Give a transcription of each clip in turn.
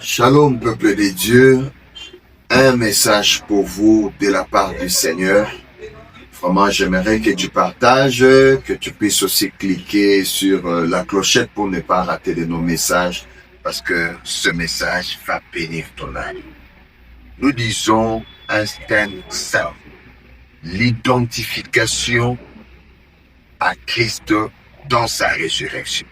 Shalom, peuple de Dieu. Un message pour vous de la part du Seigneur. Vraiment, j'aimerais que tu partages, que tu puisses aussi cliquer sur la clochette pour ne pas rater de nos messages, parce que ce message va bénir ton âme. Nous disons un thème simple: l'identification à Christ dans sa résurrection.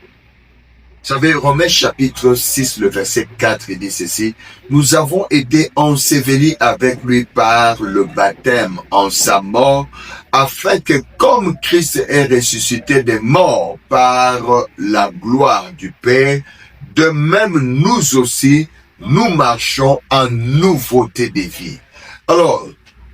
Vous savez, Romains chapitre 6, le verset 4, il dit ceci: nous avons été ensevelis avec lui par le baptême en sa mort, afin que comme Christ est ressuscité des morts par la gloire du Père, de même nous aussi, nous marchons en nouveauté de vie. Alors,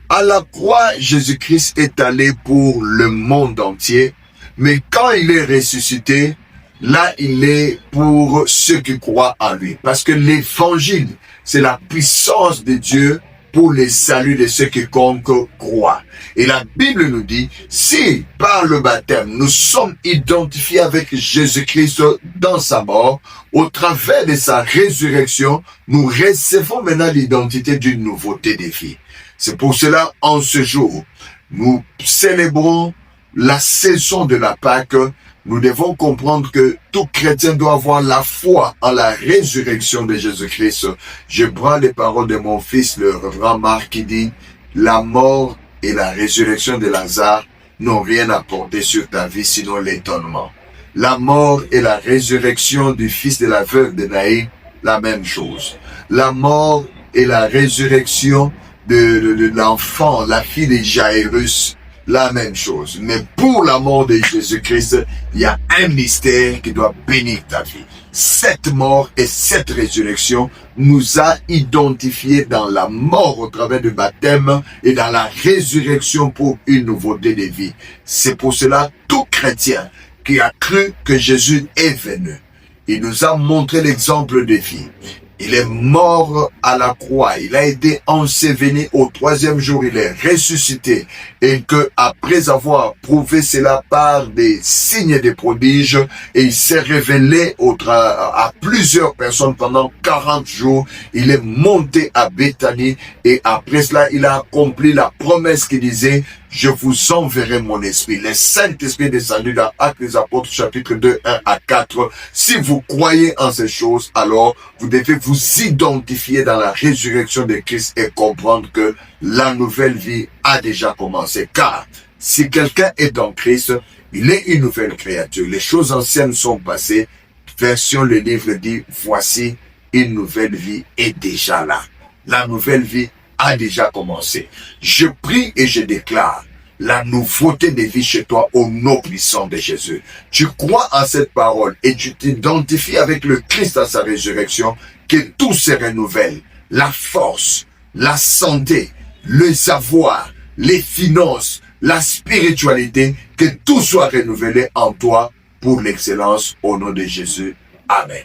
à la croix, Jésus-Christ est allé pour le monde entier, mais quand il est ressuscité, là, il est pour ceux qui croient en lui. Parce que l'évangile, c'est la puissance de Dieu pour le salut de ceux qui croient. Et la Bible nous dit, si par le baptême, nous sommes identifiés avec Jésus-Christ dans sa mort, au travers de sa résurrection, nous recevons maintenant l'identité d'une nouveauté de vie. C'est pour cela, en ce jour, nous célébrons la saison de la Pâque. Nous devons comprendre que tout chrétien doit avoir la foi en la résurrection de Jésus-Christ. Je prends les paroles de mon fils, le révérend Marc, qui dit: la mort et la résurrection de Lazare n'ont rien apporté sur ta vie, sinon l'étonnement. La mort et la résurrection du fils de la veuve de Naïm, la même chose. La mort et la résurrection de l'enfant, la fille de Jairus, la même chose. Mais pour la mort de Jésus-Christ, il y a un mystère qui doit bénir ta vie. Cette mort et cette résurrection nous a identifiés dans la mort au travers du baptême et dans la résurrection pour une nouveauté de vie. C'est pour cela, tout chrétien qui a cru que Jésus est venu, il nous a montré l'exemple de vie. Il est mort à la croix, il a été enseveli, au troisième jour il est ressuscité, et que après avoir prouvé cela par des signes et des prodiges, et il s'est révélé à plusieurs personnes pendant 40 jours, il est monté à Béthanie, et après cela il a accompli la promesse qui disait: je vous enverrai mon esprit. Le Saint-Esprit est descendu dans Actes des Apôtres, chapitre 2, 1 à 4. Si vous croyez en ces choses, alors vous devez vous identifier dans la résurrection de Christ et comprendre que la nouvelle vie a déjà commencé. Car si quelqu'un est dans Christ, il est une nouvelle créature. Les choses anciennes sont passées. Version le livre dit: voici, une nouvelle vie est déjà là. La nouvelle vie a déjà commencé. Je prie et je déclare la nouveauté de vie chez toi au nom puissant de Jésus. Tu crois en cette parole et tu t'identifies avec le Christ à sa résurrection, que tout se renouvelle. La force, la santé, le savoir, les finances, la spiritualité, que tout soit renouvelé en toi pour l'excellence au nom de Jésus. Amen.